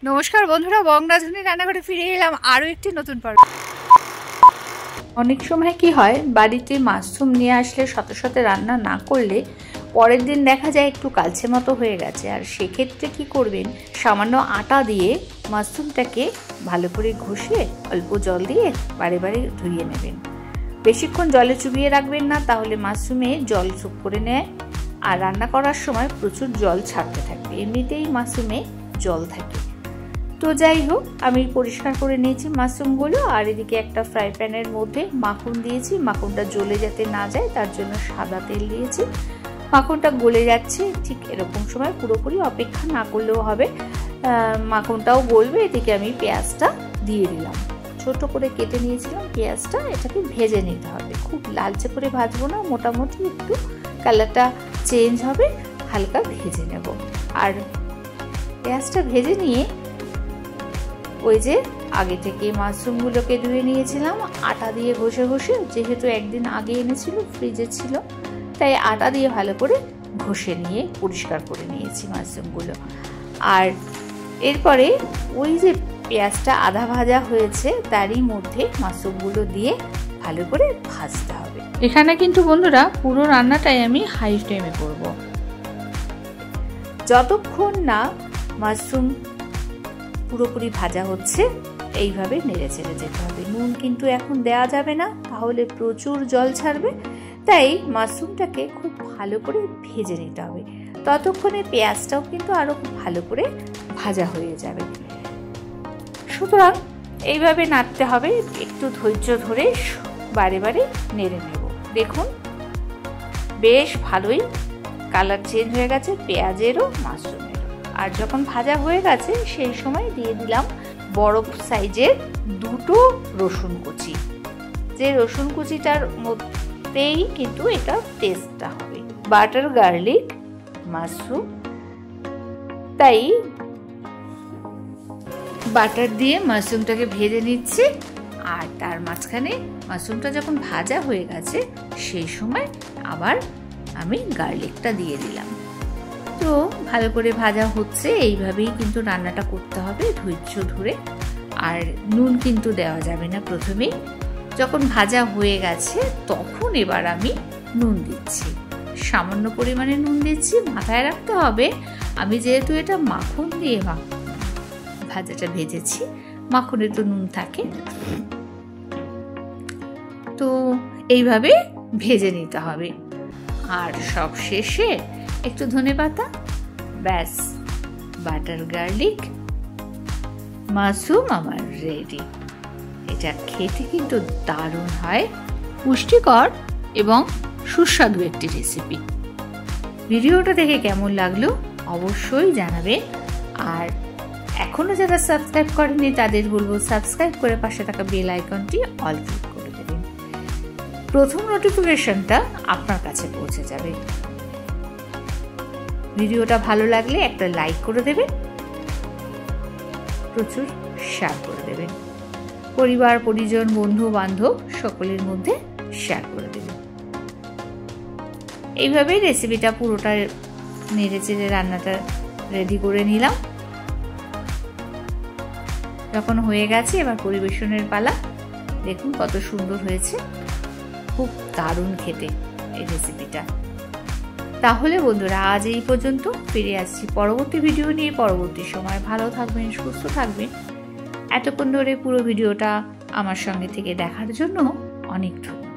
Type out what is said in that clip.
নমস্কার বন্ধুরা, বংরাধুনী রান্নাঘরে ফিরে এলাম আরও একটি নতুন পর্ব। অনেক সময় কি হয়, বাড়িতে মাশরুম নিয়ে আসলে সাথে সাথে রান্না না করলে পরের দিন দেখা যায় একটু কালচে মতো হয়ে গেছে। আর সেক্ষেত্রে কি করবেন, সামান্য আটা দিয়ে মাশরুমটাকে ভালো করে ঘষে অল্প জল দিয়ে বারে বারে ধুয়ে নেবেন। বেশিক্ষণ জলে চুবিয়ে রাখবেন না, তাহলে মাশরুমে জল চুপ করে নেয় আর রান্না করার সময় প্রচুর জল ছাড়তে থাকবে। এমনিতেই মাশরুমে জল থাকে। তো যাই হোক, আমি পরিষ্কার করে নিয়েছি মাশরুমগুলো। আর এদিকে একটা ফ্রাই প্যানের মধ্যে মাখন দিয়েছি। মাখনটা জ্বলে যাতে না যায় তার জন্য সাদা তেল দিয়েছি। মাখনটা গলে যাচ্ছে, ঠিক এরকম সময় পুরোপুরি অপেক্ষা না করলেও হবে, মাখনটাও গলবে। এদিকে আমি পেঁয়াজটা দিয়ে দিলাম, ছোট করে কেটে নিয়েছিলাম পেঁয়াজটা। এটাকে ভেজে নিতে হবে, খুব লালচে করে ভাজবো না, মোটামুটি একটু কালারটা চেঞ্জ হবে, হালকা ভেজে নেব। আর পেঁয়াজটা ভেজে নিয়ে ওই যে আগে থেকে মাশরুমগুলোকে ধুয়ে নিয়েছিলাম আটা দিয়ে ঘষে ঘষে, যেহেতু একদিন আগে এনেছিল, ফ্রিজে ছিল, তাই আটা দিয়ে ভালো করে ঘষে নিয়ে পরিষ্কার করে নিয়েছি মাশরুমগুলো। আর এরপরে ওই যে পেঁয়াজটা আধা ভাজা হয়েছে তারই মধ্যে মাশরুমগুলো দিয়ে ভালো করে ভাজতে হবে। এখানে কিন্তু বন্ধুরা পুরো রান্নাটাই আমি হাই ফ্লেমে করব। যতক্ষণ না মাশরুম পুরোপুরি ভাজা হচ্ছে এইভাবে নেড়ে চেড়ে যেতে হবে। নুন কিন্তু এখন দেওয়া যাবে না, তাহলে প্রচুর জল ছাড়বে। তাই মাশরুমটাকে খুব ভালো করে ভেজে নিতে হবে। ততক্ষণে পেঁয়াজটাও কিন্তু আরো খুব ভালো করে ভাজা হয়ে যাবে। সুতরাং এইভাবে নাড়তে হবে, একটু ধৈর্য ধরে বারে বারে নেড়ে নেব। দেখুন বেশ ভালোই কালার চেঞ্জ হয়ে গেছে পেঁয়াজেরও মাশরুমেরও। আর যখন ভাজা হয়ে গেছে সেই সময় দিয়ে দিলাম বড় সাইজের দুটো রসুন কুচি। যে রসুন কুচিটার মধ্যেই কিন্তু এটা টেস্টটা হবে। বাটার গার্লিক মাশরুম, তাই বাটার দিয়ে মাশরুমটাকে ভেজে নিচ্ছি। আর তার মাঝখানে মাশরুমটা যখন ভাজা হয়ে গেছে সেই সময় আবার আমি গার্লিকটা দিয়ে দিলাম। তো ভালো করে ভাজা হচ্ছে, এইভাবেই কিন্তু রান্নাটা করতে হবে ধৈর্য ধরে। আর নুন কিন্তু দেওয়া যাবে না প্রথমেই। যখন ভাজা হয়ে গেছে তখন এবার আমি নুন দিচ্ছি, সামান্য পরিমাণে নুন দিচ্ছি। মাথায় রাখতে হবে আমি যেহেতু এটা মাখন দিয়ে ভাজাটা ভেজেছি, মাখনে তো নুন থাকে। তো এইভাবে ভেজে নিতে হবে। আর সব শেষে একটু ধনেপাতা, ব্যাস বাটার গার্লিক মাশরুম আমার রেডি। এটা খেতে কিন্তু দারুণ হয়, পুষ্টিকর এবং সুস্বাদু একটি রেসিপি। ভিডিওটা দেখে কেমন লাগলো অবশ্যই জানাবে। আর এখনো যারা সাবস্ক্রাইব করেনি তাদের বলবো সাবস্ক্রাইব করে পাশে থাকা বেল আইকনটি অল ক্লিক করে দেবেন। প্রথম নোটিফিকেশনটা আপনার কাছে পৌঁছে যাবে। ভিডিওটা ভালো লাগলে একটা লাইক করে দেবেন, প্রচুর শেয়ার করে দেবেন, পরিবার পরিজন বন্ধু বান্ধব সকলের মধ্যে শেয়ার করে দেবেন। এইভাবেই রেসিপিটা পুরোটা নেড়ে চেড়ে রান্নাটা রেডি করে নিলাম। যখন হয়ে গেছে এবার পরিবেশনের পালা। দেখুন কত সুন্দর হয়েছে, খুব দারুণ খেতে এই রেসিপিটা। তাহলে বন্ধুরা আজ এই পর্যন্ত, ফিরে আসছি পরবর্তী ভিডিও নিয়ে। পরবর্তী সময় ভালো থাকবেন, সুস্থ থাকবেন। এতক্ষণ ধরে পুরো ভিডিওটা আমার সঙ্গে থেকে দেখার জন্য অনেক ধন্যবাদ।